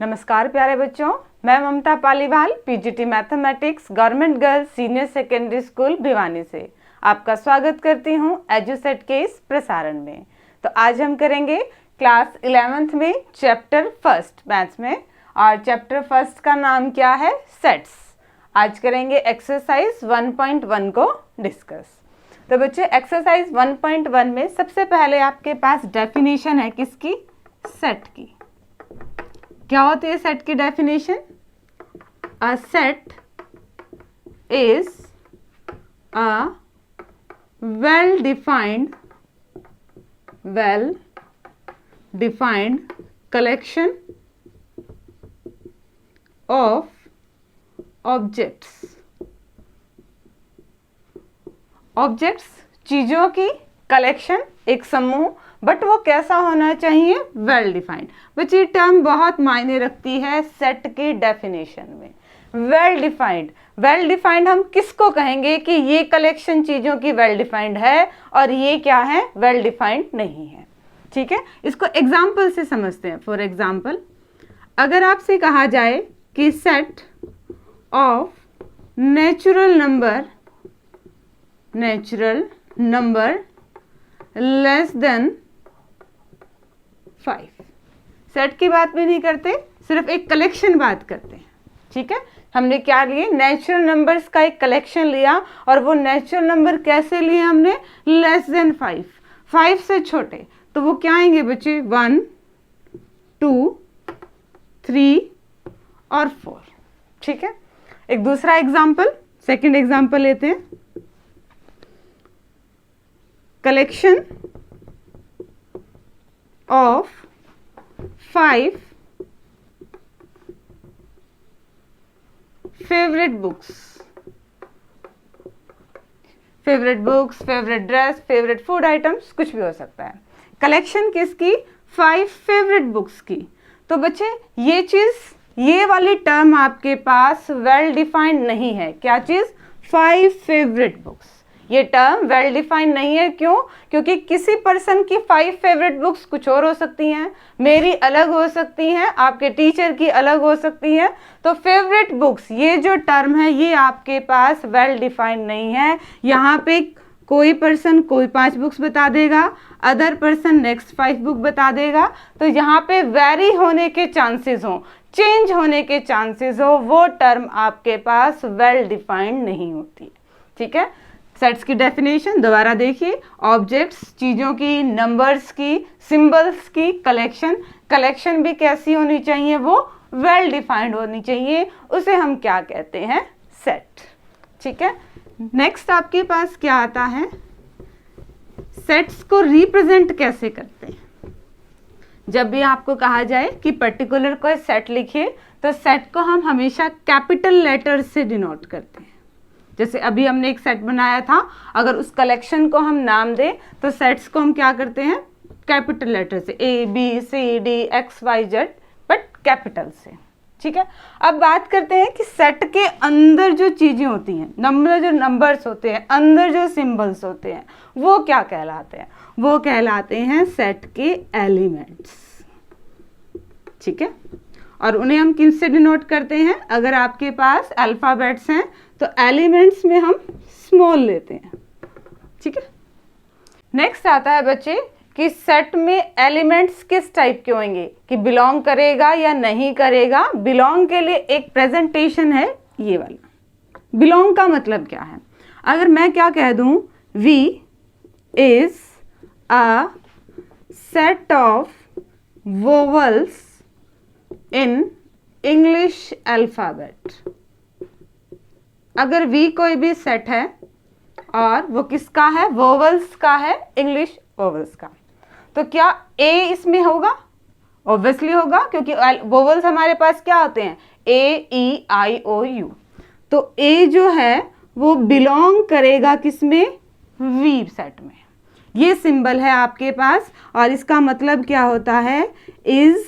नमस्कार प्यारे बच्चों, मैं Mamta Paliwal PGT mathematics government girls senior secondary school Bhiwani से आपका स्वागत करती हूं एजुसेट के इस प्रसारण में। तो आज हम करेंगे क्लास 11th में चैप्टर फर्स्ट मैथ्स में, और चैप्टर फर्स्ट का नाम क्या है? सेट्स। आज करेंगे एक्सरसाइज 1.1 को डिस्कस। तो बच्चे एक्सरसाइज 1.1 में सबसे पहले आपके पास डेफिनेशन है किसकी? सेट की। क्या होती है सेट की definition? A set is a well defined collection of objects चीजों की कलेक्शन, एक समूह, बट वो कैसा होना चाहिए? Well defined. बच्चे ये टर्म बहुत मायने रखती है सेट की डेफिनेशन में। वेल डिफाइंड हम किसको कहेंगे कि ये कलेक्शन चीजों की वेल डिफाइंड है और ये क्या है? वेल डिफाइंड नहीं है। ठीक है, इसको एग्जाम्पल से समझते हैं। फॉर एग्जाम्पल, अगर आपसे कहा जाए कि set of natural number less than 5, set की बात भी नहीं करते, सिर्फ एक कलेक्शन बात करते हैं। ठीक है, हमने क्या लिए? नेचुरल नंबर्स का एक कलेक्शन लिया, और वो नेचुरल नंबर कैसे लिए हमने? लेस देन 5 से छोटे। तो वो क्या आएंगे बच्चे? 1, 2, 3 और 4। ठीक है, एक दूसरा एग्जाम्पल, सेकंड एग्जाम्पल लेते हैं। Collection of 5 favourite books, favourite dress, favourite food items, कुछ भी हो सकता है। कलेक्शन किसकी? 5 फेवरेट बुक्स की। तो बच्चे ये चीज, ये वाली टर्म आपके पास वेल डिफाइंड नहीं है। क्या चीज? 5 फेवरेट बुक्स। ये टर्म वेल डिफाइंड नहीं है। क्यों? क्योंकि किसी पर्सन की 5 फेवरेट बुक्स कुछ और हो सकती हैं, मेरी अलग हो सकती हैं, आपके टीचर की अलग हो सकती हैं। तो फेवरेट बुक्स, ये जो टर्म है, ये आपके पास वेल डिफाइंड नहीं है। यहाँ पे कोई पर्सन कोई 5 बुक्स बता देगा, अदर पर्सन नेक्स्ट 5 बुक बता देगा। तो यहाँ पे वेरी होने के चांसेस हो, चेंज होने के चांसेस हो, वो टर्म आपके पास वेल डिफाइंड नहीं होती। ठीक है, सेट्स की डेफिनेशन दोबारा देखिए। ऑब्जेक्ट्स चीजों की, नंबर्स की, सिंबल्स की कलेक्शन भी कैसी होनी चाहिए? वो वेल डिफाइंड होनी चाहिए। उसे हम क्या कहते हैं? सेट। ठीक है, नेक्स्ट आपके पास क्या आता है? सेट्स को रिप्रेजेंट कैसे करते हैं? जब भी आपको कहा जाए कि पर्टिकुलर कोई सेट लिखिए, तो सेट को हम हमेशा कैपिटल लेटर से डिनोट करते हैं। जैसे अभी हमने एक सेट बनाया था, अगर उस कलेक्शन को हम नाम दें तो सेट्स को हम क्या करते हैं? कैपिटल लेटर से, ABCD XYZ, बट कैपिटल से। ठीक है, अब बात करते हैं कि सेट के अंदर जो चीजें होती हैं, जो नंबर्स होते हैं, अंदर जो सिंबल्स होते हैं, वो क्या कहलाते हैं? वो कहलाते हैं सेट के एलिमेंट्स। ठीक है, और उन्हें हम किससे डिनोट करते हैं? अगर आपके पास अल्फाबेट्स हैं तो एलिमेंट्स में हम स्मॉल लेते हैं। ठीक है, नेक्स्ट आता है बच्चे कि सेट में एलिमेंट्स किस टाइप के होंगे, कि बिलोंग करेगा या नहीं करेगा। बिलोंग के लिए एक प्रेजेंटेशन है ये वाला। बिलोंग का मतलब क्या है? अगर मैं क्या कह दूं, V is a set of vowels in English alphabet. अगर V कोई भी सेट है और वो किसका है? वोवल्स का है, इंग्लिश वोवल्स का। तो क्या A इसमें होगा? ऑब्वियसली होगा, क्योंकि वोवल्स हमारे पास क्या होते हैं? AEIOU। तो A जो है वो बिलोंग करेगा किसमें? V सेट में। ये सिंबल है आपके पास, और इसका मतलब क्या होता है? Is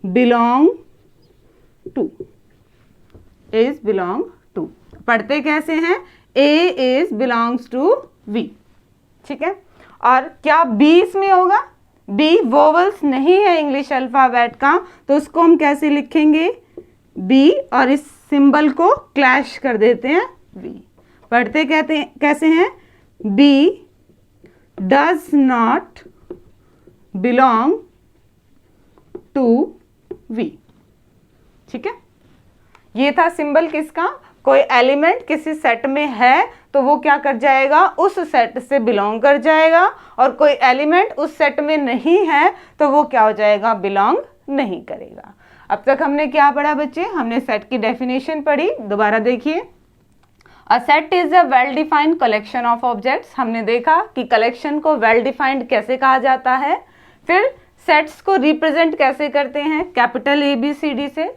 belong to. पढ़ते कैसे हैं? A is belongs to V। ठीक है, और क्या B इसमें होगा? बी वोवल्स नहीं है इंग्लिश अल्फ़ाबेट का, तो उसको हम कैसे लिखेंगे, बी और इस सिंबल को क्लैश कर देते हैं वी। पढ़ते कहते हैं कैसे हैं, B does not belong to V. ठीक है, ये था सिंबल किसका, कोई एलिमेंट किसी सेट में है तो वो क्या कर जाएगा, उस सेट से बिलोंग कर जाएगा, और कोई एलिमेंट उस सेट में नहीं है तो वो क्या हो जाएगा, बिलोंग नहीं करेगा। अब तक हमने क्या पढ़ा बच्चे, हमने सेट की डेफिनेशन पढ़ी, दोबारा देखिए। A set is a well defined collection of objects. हमने देखा कि कलेक्शन को वेल डिफाइंड कैसे कहा जाता है। फिर सेट्स को रिप्रेजेंट कैसे करते हैं, कैपिटल ABCD से।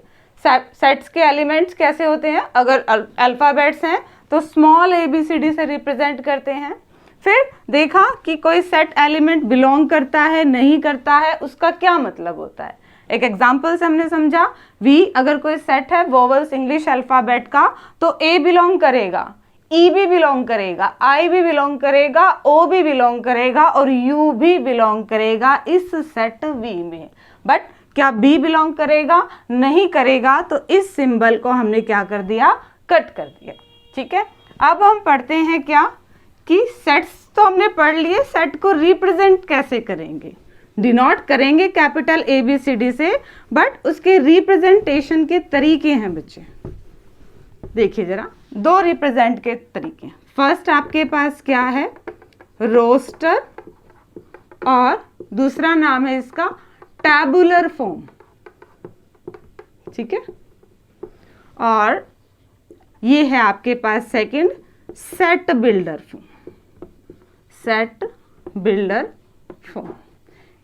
सेट्स के एलिमेंट्स कैसे होते हैं, अगर अल्फ़ाबेट्स हैं तो स्मॉल ABCD से रिप्रेजेंट करते हैं। फिर देखा कि कोई सेट एलिमेंट बिलोंग करता है नहीं करता है, उसका क्या मतलब होता है। एक एग्जाम्पल से हमने समझा, वी अगर कोई सेट है वोवल्स इंग्लिश अल्फ़ाबेट का, तो ए बिलोंग करेगा, ई भी बिलोंग करेगा, आई भी बिलोंग करेगा, ओ भी बिलोंग करेगा और यू भी बिलोंग करेगा इस सेट वी में। बट क्या बी बिलोंग करेगा, नहीं करेगा, तो इस सिंबल को हमने क्या कर दिया, कट कर दिया। ठीक है, अब हम पढ़ते हैं क्या कि सेट्स तो हमने पढ़ लिए, सेट को रिप्रेजेंट कैसे करेंगे, डिनोट करेंगे कैपिटल ABCD से, बट उसके रिप्रेजेंटेशन के तरीके हैं बच्चे। देखिए जरा, दो रिप्रेजेंट के तरीके। फर्स्ट आपके पास क्या है, रोस्टर, और दूसरा नाम है इसका टैबुलर फॉर्म। ठीक है, और ये है आपके पास second, set builder form. Set builder form,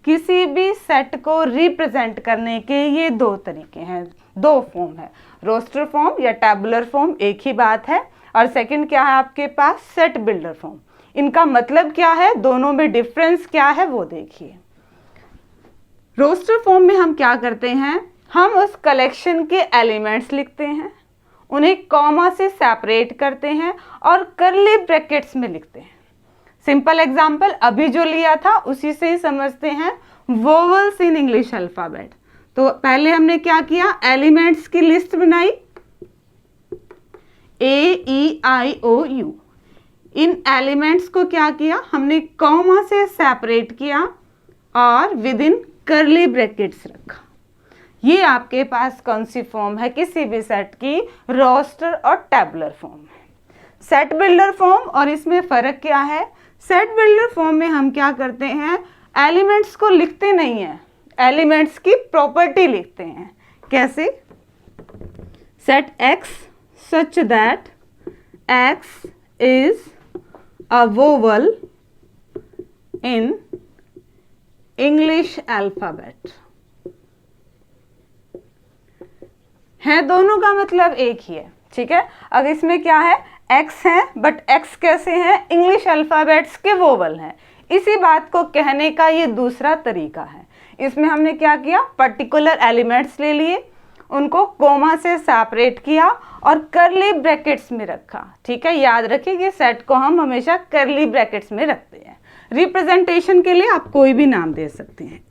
किसी भी सेट को रिप्रेजेंट करने के ये दो तरीके हैं, दो फॉर्म है, रोस्टर फॉर्म या टैबुलर फॉर्म एक ही बात है, और सेकंड क्या है आपके पास, सेट बिल्डर फॉर्म। इनका मतलब क्या है, दोनों में डिफरेंस क्या है वो देखिए। रोस्टर फॉर्म में हम क्या करते हैं, हम उस कलेक्शन के एलिमेंट्स लिखते हैं, उन्हें कॉमा से सेपरेट करते हैं और कर्ली ब्रैकेट्स में लिखते हैं। सिंपल एग्जाम्पल अभी जो लिया था उसी से ही समझते हैं, वोवल्स इन इंग्लिश अल्फाबेट। तो पहले हमने क्या किया, एलिमेंट्स की लिस्ट बनाई, AEIOU। इन एलिमेंट्स को क्या किया, हमने कॉमा से सेपरेट किया और विद इन कर्ली ब्रैकेट्स रखा। ये आपके पास कौन सी फॉर्म है किसी भी सेट की, रोस्टर और टैबुलर फॉर्म है। सेट बिल्डर फॉर्म और इसमें फ़र्क क्या है, सेट बिल्डर फॉर्म में हम क्या करते हैं, एलिमेंट्स को लिखते नहीं हैं, एलिमेंट्स की प्रॉपर्टी लिखते हैं। कैसे, set X such that X is a vowel in English alphabet. है, दोनों का मतलब एक ही है। ठीक है, अब इसमें क्या है, X है, बट X कैसे हैं, इंग्लिश अल्फ़ाबेट्स के वोवल हैं। इसी बात को कहने का ये दूसरा तरीका है। इसमें हमने क्या किया, पर्टिकुलर एलिमेंट्स ले लिए, उनको कोमा से सेपरेट किया और कर्ली ब्रैकेट्स में रखा। ठीक है, याद रखिए कि सेट को हम हमेशा कर्ली ब्रैकेट्स में रखते हैं। रिप्रेजेंटेशन के लिए आप कोई भी नाम दे सकते हैं,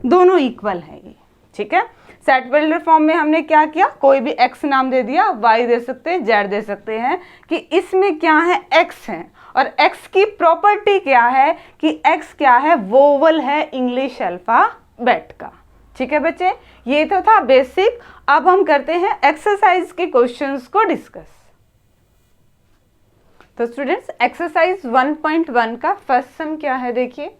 दोनों इक्वल है ये। ठीक है, सेट बिल्डर फॉर्म में हमने क्या किया, कोई भी X नाम दे दिया, Y दे सकते हैं, Z दे सकते हैं, कि इसमें क्या है, X है, और X की प्रॉपर्टी क्या है कि X क्या है, वोवल है इंग्लिश अल्फाबेट का। ठीक है बच्चे, ये तो था बेसिक। अब हम करते हैं एक्सरसाइज के क्वेश्चंस को डिस्कस। तो स्टूडेंट्स, एक्सरसाइज 1.1 का फर्स्ट सम क्या है, देखिए,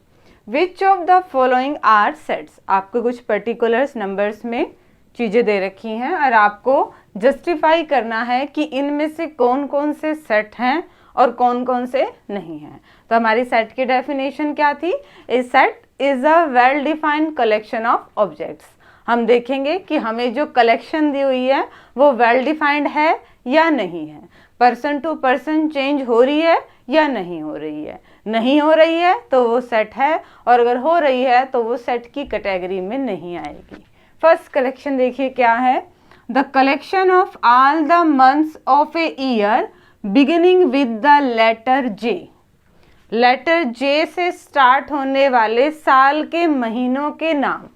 which of the following are sets. आपको कुछ पर्टिकुलर्स नंबर्स में चीज़ें दे रखी हैं और आपको जस्टिफाई करना है कि इनमें से कौन कौन से सेट हैं और कौन कौन से नहीं हैं। तो हमारी सेट की डेफिनेशन क्या थी, a set is a well defined collection of objects. हम देखेंगे कि हमें जो कलेक्शन दी हुई है वो वेल डिफाइंड है या नहीं है, पर्सन टू पर्सन चेंज हो रही है या नहीं हो रही है। नहीं हो रही है तो वो सेट है, और अगर हो रही है तो वो सेट की कैटेगरी में नहीं आएगी। फर्स्ट कलेक्शन देखिए क्या है, the collection of all the months of a year beginning with the letter J। Letter J से स्टार्ट होने वाले साल के महीनों के नाम।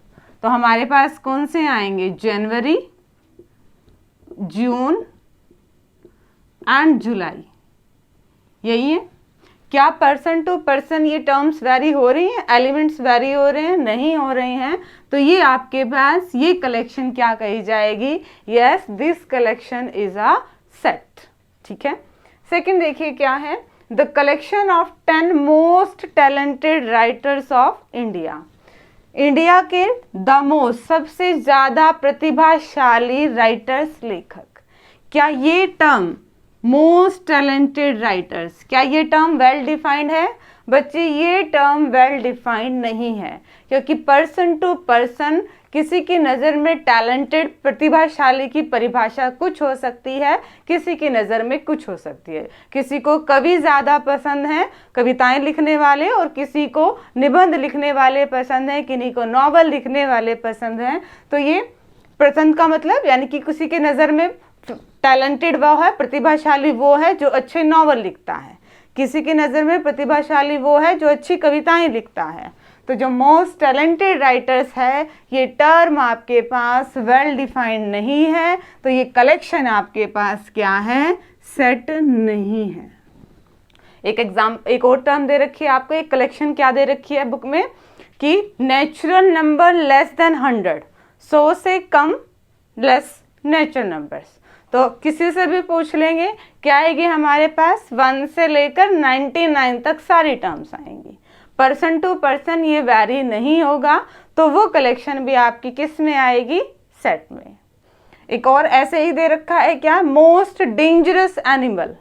तो हमारे पास कौन से आएंगे? जनवरी, जून एंड जुलाई, यही है। क्या पर्सन टू पर्सन ये टर्म्स वेरी हो रही हैं, एलिमेंट्स वेरी हो रहे हैं? नहीं हो रहे हैं। तो ये आपके पास ये कलेक्शन क्या कही जाएगी? Yes, this collection is a set. ठीक है। सेकंड देखिए क्या है, the collection of 10 most talented writers of India. India के द मोस्ट, सबसे ज्यादा प्रतिभाशाली राइटर्स, लेखक। क्या ये टर्म मोस्ट टैलेंटेड राइटर्स, क्या ये टर्म वेल डिफाइंड है? बच्चे ये टर्म वेल डिफाइंड नहीं है, क्योंकि पर्सन टू पर्सन किसी की नज़र में टैलेंटेड प्रतिभाशाली की परिभाषा कुछ हो सकती है, किसी की नज़र में कुछ हो सकती है। किसी को कवि ज़्यादा पसंद है, कविताएं लिखने वाले, और किसी को निबंध लिखने वाले पसंद हैं, किन्हीं को नॉवल लिखने वाले पसंद हैं। तो ये पसंद का मतलब यानी कि किसी की नज़र में टैलेंटेड वो है, प्रतिभाशाली वो है जो अच्छे नॉवल लिखता है, किसी की नज़र में प्रतिभाशाली वो है जो अच्छी कविताएं लिखता है। तो जो मोस्ट टैलेंटेड राइटर्स है, ये टर्म आपके पास वेल डिफाइंड नहीं है, तो ये कलेक्शन आपके पास क्या है? सेट नहीं है। एक और टर्म दे रखी है आपको, एक कलेक्शन क्या दे रखी है बुक में कि नेचुरल नंबर लेस देन 100, 100 से कम, लेस नेचुरल नंबर्स। तो किसी से भी पूछ लेंगे क्या आएगी हमारे पास? 1 से लेकर 99 तक सारी टर्म्स आएंगी। पर्सन टू पर्सन ये वैरी नहीं होगा, तो वो कलेक्शन भी आपकी किस में आएगी? सेट में। एक और ऐसे ही दे रखा है क्या? Most dangerous animal.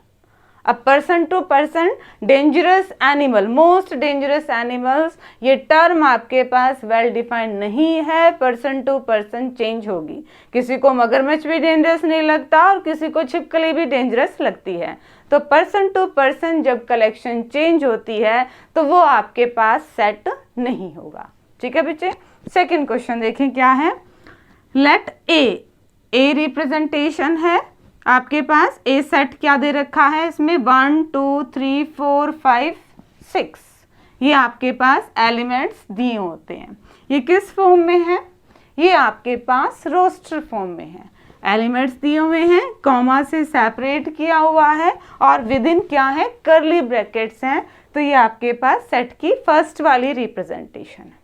अब person to person dangerous animal, most dangerous animals, ये टर्म आपके पास वेल डिफाइंड नहीं है, पर्सन टू पर्सन चेंज होगी। किसी को मगरमच्छ भी डेंजरस नहीं लगता और किसी को छिपकली भी डेंजरस लगती है। तो पर्सन टू पर्सन जब कलेक्शन चेंज होती है तो वो आपके पास सेट नहीं होगा। ठीक है बच्चे। सेकंड क्वेश्चन देखें क्या है। लेट ए रिप्रेजेंटेशन है आपके पास, ए सेट क्या दे रखा है इसमें? 1 2 3 4 5 6, ये आपके पास एलिमेंट्स दिए होते हैं। ये किस फॉर्म में है? ये आपके पास रोस्टर फॉर्म में है। एलिमेंट्स दिए हुए हैं, कॉमा से सेपरेट किया हुआ है, और विद इन क्या है? कर्ली ब्रैकेट्स हैं। तो ये आपके पास सेट की फर्स्ट वाली रिप्रेजेंटेशन है।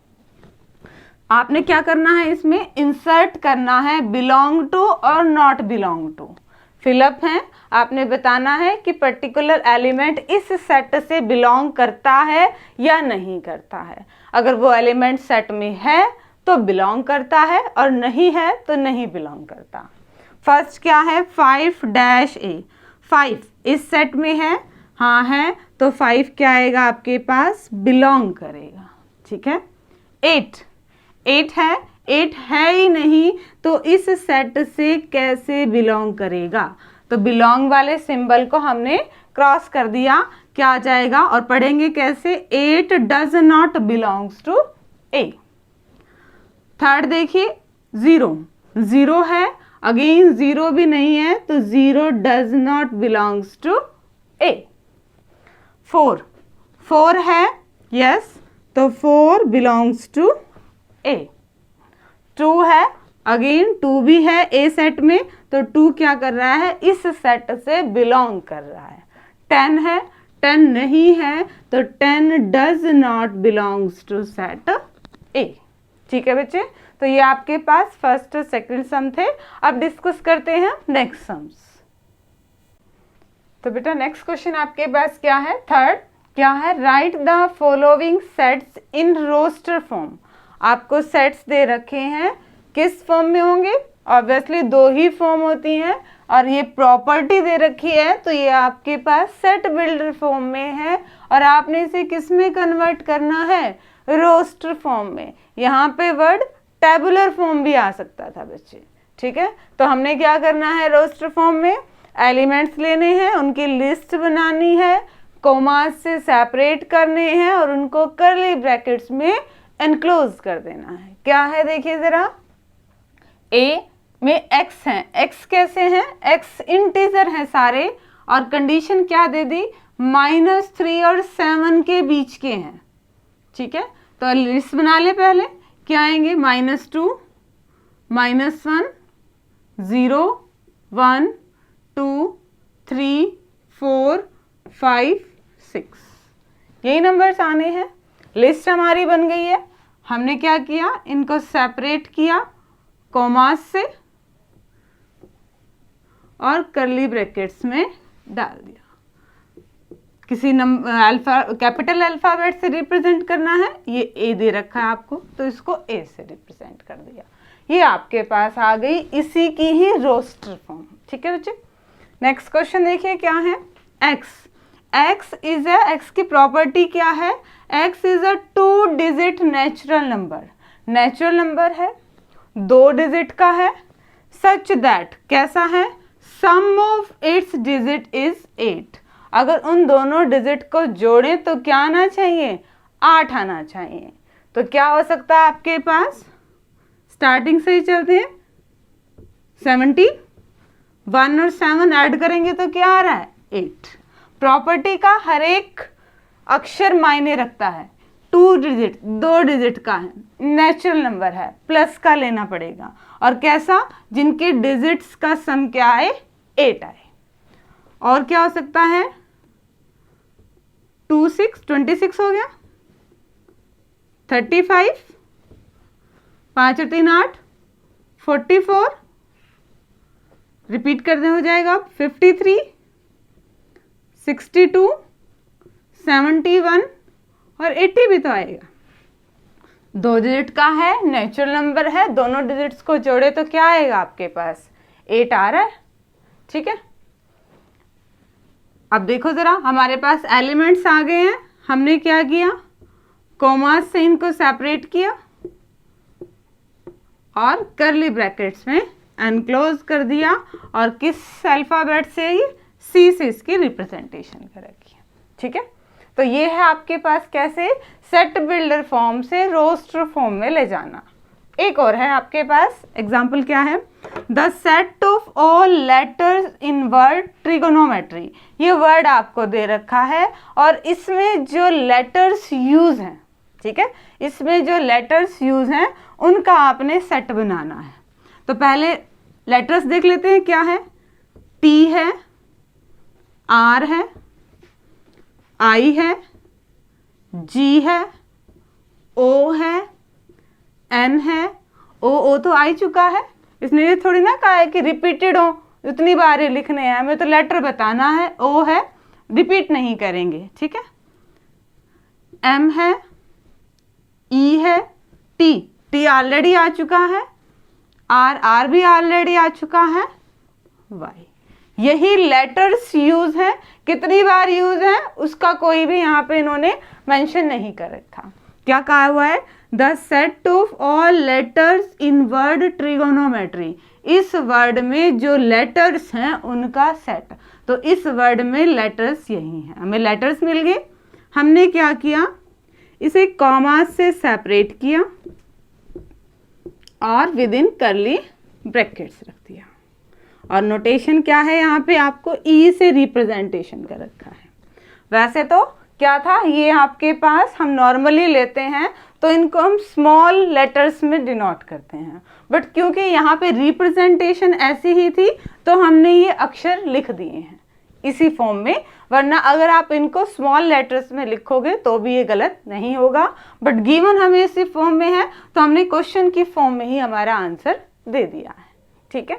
आपने क्या करना है इसमें? इंसर्ट करना है बिलोंग टू और नॉट बिलोंग टू। फिलअप है, आपने बताना है कि पर्टिकुलर एलिमेंट इस सेट से बिलोंग करता है या नहीं करता है। अगर वो एलिमेंट सेट में है तो बिलोंग करता है, और नहीं है तो नहीं बिलोंग करता। फर्स्ट क्या है? 5-A, 5 इस सेट में है, हाँ है, तो 5 क्या आएगा आपके पास? बिलोंग करेगा। ठीक है। 8 है, 8 है ही नहीं, तो इस सेट से कैसे बिलोंग करेगा? तो बिलोंग वाले सिंबल को हमने क्रॉस कर दिया, क्या आ जाएगा? और पढ़ेंगे कैसे? 8 does not belongs to A. Third देखिए, 0 है, अगेन 0 भी नहीं है, तो 0 डज नॉट बिलोंग्स टू ए। 4 है, यस, तो 4 बिलोंग्स टू ए। 2 है, अगेन 2 भी है ए सेट में, तो 2 क्या कर रहा है? इस सेट से बिलोंग कर रहा है। 10 है, 10 नहीं है, तो 10 does not belongs to set A. ठीक है बच्चे। तो ये आपके पास फर्स्ट और सेकंड सम थे। अब डिस्कस करते हैं नेक्स्ट सम्स। तो बेटा नेक्स्ट क्वेश्चन आपके पास क्या है? थर्ड क्या है? Write the following sets in roster form. आपको सेट्स दे रखे हैं, किस फॉर्म में होंगे? ऑब्वियसली 2 ही फॉर्म होती हैं, और ये प्रॉपर्टी दे रखी है, तो ये आपके पास सेट बिल्डर फॉर्म में है, और आपने इसे किस में कन्वर्ट करना है? रोस्टर फॉर्म में। यहाँ पे वर्ड टेबुलर फॉर्म भी आ सकता था बच्चे। ठीक है, तो हमने क्या करना है? रोस्टर फॉर्म में एलिमेंट्स लेने हैं, उनकी लिस्ट बनानी है, कोमास से सेपरेट करने हैं, और उनको कर्ली ब्रैकेट्स में एनक्लोज कर देना है। क्या है देखिए जरा, ए में x है, x कैसे हैं? x इंटीजर है सारे, और कंडीशन क्या दे दी? -3 और 7 के बीच के हैं, ठीक है। तो लिस्ट बना ले पहले, क्या आएंगे, -2, -1, 0, 1, 2, 3, 4, 5, 6, यही नंबर्स आने हैं। लिस्ट हमारी बन गई है। हमने क्या किया, इनको सेपरेट किया कॉमास से और करली ब्रैकेट्स में डाल दिया। किसी नंबर कैपिटल अल्फाबेट से रिप्रेजेंट करना है, ये ए दे रखा है आपको, तो इसको ए से रिप्रेजेंट कर दिया। ये आपके पास आ गई इसी की ही रोस्टर फॉर्म, ठीक है बच्चे। नेक्स्ट क्वेश्चन देखिए क्या है, एक्स की प्रॉपर्टी क्या है, x is a 2 digit natural number. Natural number है, 2 डिजिट का है, सच दैट कैसा है, सम ऑफ इट्स डिजिट इज 8। अगर उन दोनों डिजिट को जोड़ें तो क्या आना चाहिए, 8 आना चाहिए। तो क्या हो सकता है आपके पास, स्टार्टिंग से ही चलते हैं, 70, 1 और 7 ऐड करेंगे तो क्या आ रहा है, 8। प्रॉपर्टी का हर एक अक्षर मायने रखता है। 2 डिजिट, 2 डिजिट का है, नेचुरल नंबर है, प्लस का लेना पड़ेगा, और कैसा, जिनके डिजिट्स का सम क्या आए, 8 आए। और क्या हो सकता है, 26 हो गया, 35, 5 और 3 8, 44, रिपीट करने हो जाएगा, 53, 62, 71 और 80 भी तो आएगा। 2 डिजिट का है, नेचुरल नंबर है, दोनों डिजिट्स को जोड़े तो क्या आएगा आपके पास, 8 आ रहा है, ठीक है। अब देखो जरा, हमारे पास एलिमेंट्स आ गए हैं। हमने क्या किया, कॉमास से इनको सेपरेट किया और करली ब्रैकेट्स में एनक्लोज कर दिया, और किस अल्फाबेट से, ये सी से इसकी रिप्रेजेंटेशन कर रखी है, ठीक है। तो ये है आपके पास कैसे सेट बिल्डर फॉर्म से रोस्टर फॉर्म में ले जाना। एक और है आपके पास एग्जाम्पल, क्या है, the set of all letters in word trigonometry. ये वर्ड आपको दे रखा है और इसमें जो लेटर्स यूज हैं, ठीक है, इसमें जो लेटर्स यूज हैं उनका आपने सेट बनाना है। तो पहले लेटर्स देख लेते हैं क्या है, टी है, आर है, आई है, जी है, ओ है, एन है, ओ तो आ चुका है, इसने ये थोड़ी ना कहा है कि रिपीटेड हो, इतनी बार ये लिखने हैं, हमें तो लेटर बताना है, ओ है, रिपीट नहीं करेंगे, ठीक है। एम है, ई है, टी ऑलरेडी आ चुका है, आर भी ऑलरेडी आ चुका है, वाई। यही लेटर्स यूज है, कितनी बार यूज है उसका कोई भी यहाँ पे इन्होंने मेंशन नहीं कर रखा। क्या कहा हुआ है, the set of all letters in word trigonometry. इस वर्ड में जो लेटर्स हैं उनका सेट। तो इस वर्ड में लेटर्स यही हैं, हमें लेटर्स मिल गए। हमने क्या किया, इसे कॉमा से सेपरेट किया और विद इन करली ब्रैकेट्स रख दिया, और नोटेशन क्या है यहाँ पे आपको ई से रिप्रेजेंटेशन कर रखा है। वैसे तो क्या था, ये आपके पास हम नॉर्मली लेते हैं तो इनको हम स्मॉल लेटर्स में डिनोट करते हैं, बट क्योंकि यहाँ पे रिप्रेजेंटेशन ऐसी ही थी तो हमने ये अक्षर लिख दिए हैं इसी फॉर्म में, वरना अगर आप इनको स्मॉल लेटर्स में लिखोगे तो भी ये गलत नहीं होगा। बट गिवन हमें इसी फॉर्म में है तो हमने क्वेश्चन की फॉर्म में ही हमारा आंसर दे दिया है, ठीक है।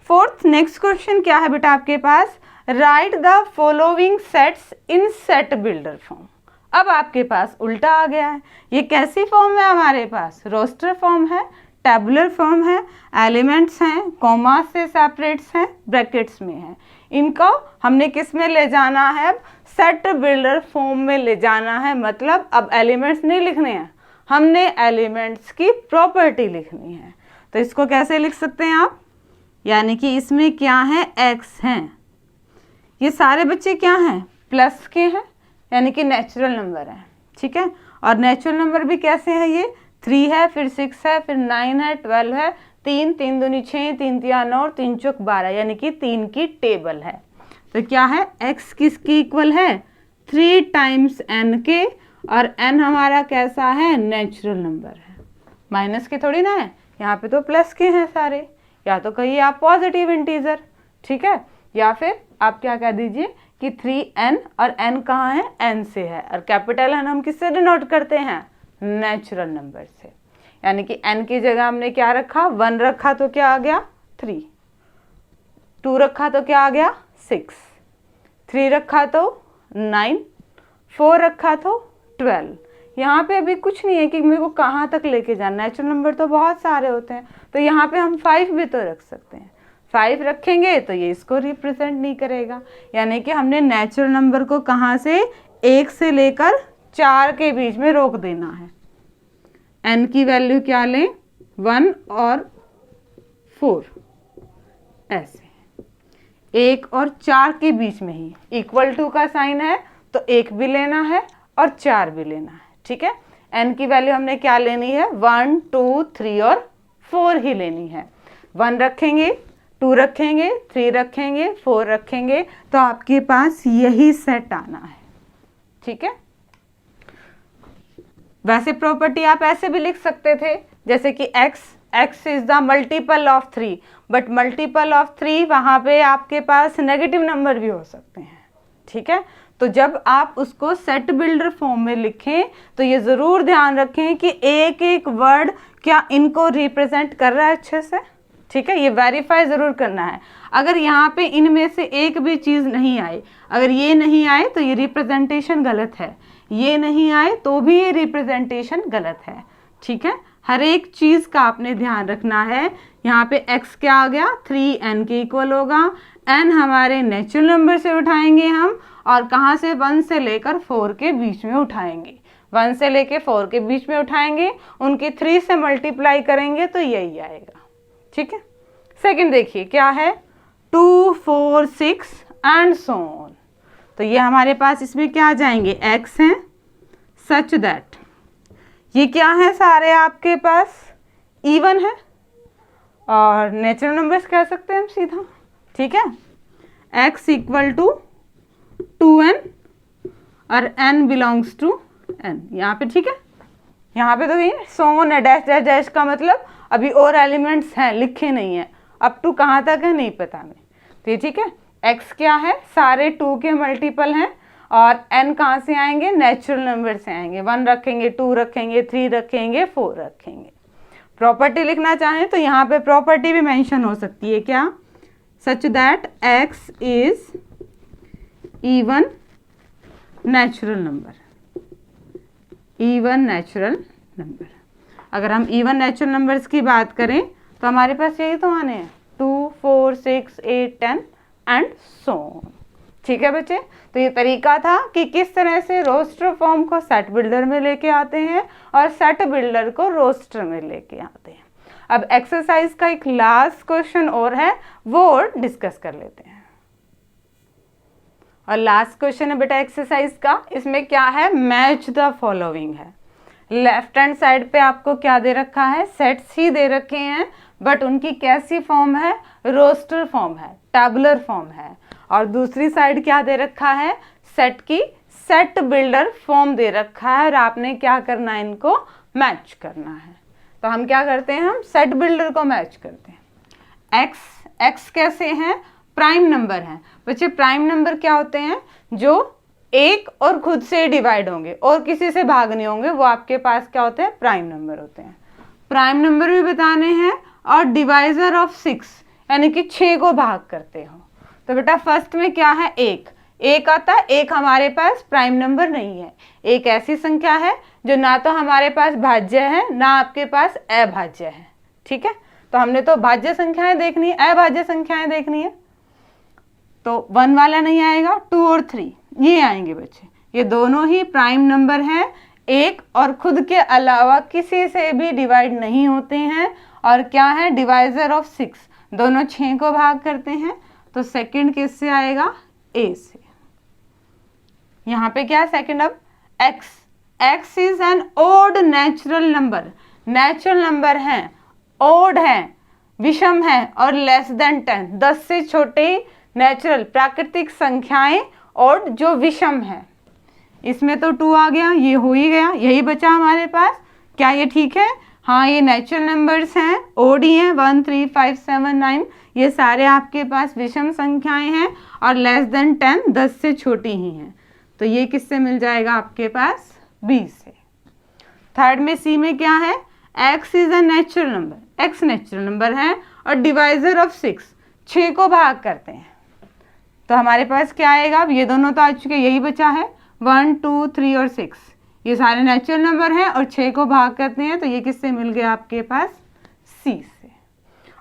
फोर्थ नेक्स्ट क्वेश्चन क्या है बेटा आपके पास, write the following sets in set builder form. अब आपके पास उल्टा आ गया है, ये कैसी फॉर्म है हमारे पास, रोस्टर फॉर्म है, टेबुलर फॉर्म है, एलिमेंट्स हैं, कॉमा से सेपरेट्स हैं, ब्रैकेट्स में है। इनको हमने किस में ले जाना है, सेट बिल्डर फॉर्म में ले जाना है। मतलब अब एलिमेंट्स नहीं लिखने हैं, हमने एलिमेंट्स की प्रॉपर्टी लिखनी है। तो इसको कैसे लिख सकते हैं आप, यानी कि इसमें क्या है, एक्स हैं, ये सारे बच्चे क्या हैं, प्लस के हैं, यानी कि नेचुरल नंबर है, ठीक है। और नेचुरल नंबर भी कैसे है, ये 3 है, फिर 6 है, फिर 9 है, 12 है, 3 दूनी 6, 3 तिया 9 और 3 चौक 12, यानी कि 3 की टेबल है। तो क्या है, x किसके इक्वल है, 3 टाइम्स n के, और n हमारा कैसा है, नेचुरल नंबर है, माइनस के थोड़ी ना है, यहाँ पे तो प्लस के हैं सारे, या तो कहिए आप पॉजिटिव इंटीजर, ठीक है, या फिर आप क्या कह दीजिए कि 3n, और n कहाँ है, n से है, और कैपिटल n हम किससे डिनोट करते हैं, नेचुरल नंबर से, यानी कि n की जगह हमने क्या रखा, 1 रखा तो क्या आ गया 3, 2 रखा तो क्या आ गया 6, 3 रखा तो 9, 4 रखा तो 12। यहाँ पे अभी कुछ नहीं है कि मेरे को कहाँ तक लेके जाना, नेचुरल नंबर तो बहुत सारे होते हैं, तो यहाँ पे हम 5 भी तो रख सकते हैं, 5 रखेंगे तो ये इसको रिप्रेजेंट नहीं करेगा, यानी कि हमने नेचुरल नंबर को कहाँ से, 1 से लेकर 4 के बीच में रोक देना है। n की वैल्यू क्या लें, 1 और 4, ऐसे 1 और 4 के बीच में ही, इक्वल टू का साइन है तो 1 भी लेना है और 4 भी लेना है, ठीक है। n की वैल्यू हमने क्या लेनी है, 1, 2, 3 और 4 ही लेनी है। 1 रखेंगे, 2 रखेंगे, 3 रखेंगे, 4 रखेंगे, तो आपके पास यही सेट आना है, ठीक है। वैसे प्रॉपर्टी आप ऐसे भी लिख सकते थे, जैसे कि x is the multiple of 3, but multiple of 3 वहाँ पे आपके पास नेगेटिव नंबर भी हो सकते हैं, ठीक है। तो जब आप उसको सेट बिल्डर फॉर्म में लिखें तो ये ज़रूर ध्यान रखें कि एक एक वर्ड क्या इनको रिप्रेजेंट कर रहा है अच्छे से, ठीक है, ये वेरीफाई ज़रूर करना है। अगर यहाँ पे इनमें से एक भी चीज़ नहीं आई, अगर ये नहीं आए तो ये रिप्रेजेंटेशन गलत है, ये नहीं आए तो भी ये रिप्रेजेंटेशन गलत है, ठीक है। हर एक चीज़ का आपने ध्यान रखना है। यहाँ पे x क्या आ गया, 3n के इक्वल होगा, n हमारे नेचुरल नंबर से उठाएंगे हम, और कहाँ से, 1 से लेकर 4 के बीच में उठाएंगे, 1 से लेकर 4 के बीच में उठाएंगे, उनकी 3 से मल्टीप्लाई करेंगे तो यही आएगा, ठीक है। सेकंड देखिए क्या है, 2, 4, 6 एंड सो ऑन। तो ये हमारे पास इसमें क्या आ जाएंगे, x हैं, सच दैट ये क्या है, सारे आपके पास इवन है, और नेचुरल नंबर्स कह सकते हैं हम सीधा, ठीक है। x इक्वल टू 2n और n बिलोंग्स टू n, यहाँ पे ठीक है, यहाँ पे तो ये सोन है, डैश डैश डैश का मतलब अभी और एलिमेंट्स हैं, लिखे नहीं है, अप टू कहाँ तक है नहीं पता हमें, तो ये ठीक है। x क्या है, सारे 2 के मल्टीपल हैं, और n कहाँ से आएंगे, नेचुरल नंबर से आएंगे, 1 रखेंगे, 2 रखेंगे, 3 रखेंगे, 4 रखेंगे। प्रॉपर्टी लिखना चाहें तो यहाँ पे प्रॉपर्टी भी मेंशन हो सकती है, क्या, such that x is even natural number, even natural number. अगर हम इवन नेचुरल नंबर्स की बात करें तो हमारे पास यही तो आने हैं, 2, 4, 6, 8, 10 एंड सो ऑन, ठीक है बच्चे। तो ये तरीका था कि किस तरह से रोस्टर फॉर्म को सेट बिल्डर में लेके आते हैं और सेट बिल्डर को रोस्टर में लेके आते हैं। अब एक्सरसाइज का एक लास्ट क्वेश्चन और है, वो डिस्कस कर लेते हैं। और लास्ट क्वेश्चन है बेटा एक्सरसाइज का, इसमें क्या है, मैच द फॉलोइंग है। लेफ्ट हैंड साइड पे आपको क्या दे रखा है, सेट्स ही दे रखे हैं, बट उनकी कैसी फॉर्म है, रोस्टर फॉर्म है, टैबुलर फॉर्म है। और दूसरी साइड क्या दे रखा है, सेट की सेट बिल्डर फॉर्म दे रखा है, और आपने क्या करना है, इनको मैच करना है। तो हम क्या करते हैं, हम सेट बिल्डर को मैच करते हैं। एक्स कैसे हैं, प्राइम नंबर हैं बच्चे। प्राइम नंबर क्या होते हैं, जो एक और खुद से डिवाइड होंगे और किसी से भाग नहीं होंगे, वो आपके पास क्या होते हैं, प्राइम नंबर होते हैं। प्राइम नंबर भी बताने हैं, और डिवाइजर ऑफ 6 यानी कि 6 को भाग करते हो। तो बेटा फर्स्ट में क्या है, एक आता है, एक हमारे पास प्राइम नंबर नहीं है। एक ऐसी संख्या है जो ना तो हमारे पास भाज्य है, ना आपके पास अभाज्य है, ठीक है। तो हमने तो भाज्य संख्याएं देखनी है, अभाज्य संख्याएं देखनी है, तो 1 वाला नहीं आएगा, 2 और 3 ये आएंगे बच्चे। ये दोनों ही प्राइम नंबर हैं, एक और खुद के अलावा किसी से भी डिवाइड नहीं होते हैं, और क्या है, डिवाइजर ऑफ 6, दोनों 6 को भाग करते हैं। तो सेकंड किससे आएगा, ए से। यहाँ पे क्या है सेकंड, अब x is an odd natural number, natural number है, ओड है, विषम है, और लेस देन 10, 10 से छोटे नेचुरल प्राकृतिक संख्याएं और जो विषम है, इसमें तो 2 आ गया, ये हो ही गया, यही बचा हमारे पास। क्या ये ठीक है? हाँ, ये नेचुरल नंबर्स हैं, ओडी हैं, 1 3 5 7 9, ये सारे आपके पास विषम संख्याएं हैं और लेस देन 10, 10 से छोटी ही हैं। तो ये किससे मिल जाएगा आपके पास? बी से। थर्ड में सी में क्या है? x is a natural number, x natural number है और डिवाइजर ऑफ 6, 6 को भाग करते हैं। तो हमारे पास क्या आएगा? अब ये दोनों तो आ चुके, यही बचा है 1 2 3 और 6, ये सारे नेचुरल नंबर हैं और 6 को भाग करते हैं, तो ये किससे मिल गया आपके पास? सी से।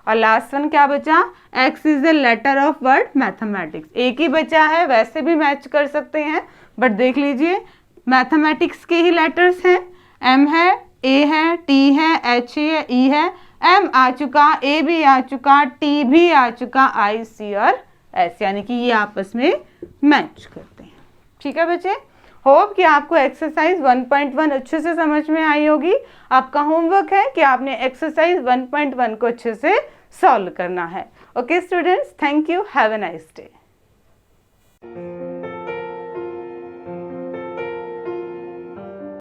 और लास्ट वन क्या बचा? x is the letter of word mathematics, एक ही बचा है, वैसे भी मैच कर सकते हैं, बट देख लीजिए मैथमेटिक्स के ही लेटर्स हैं, m है, a है, t है, h है, e है, m आ चुका, a भी आ चुका, t भी आ चुका, i, c और s, यानी कि ये आपस में मैच करते हैं। ठीक है बच्चे, होप कि आपको एक्सरसाइज 1.1 अच्छे से समझ में आई होगी। आपका होमवर्क है कि आपने एक्सरसाइज 1.1 को अच्छे से सॉल्व करना है। Okay students, thank you, have a nice day.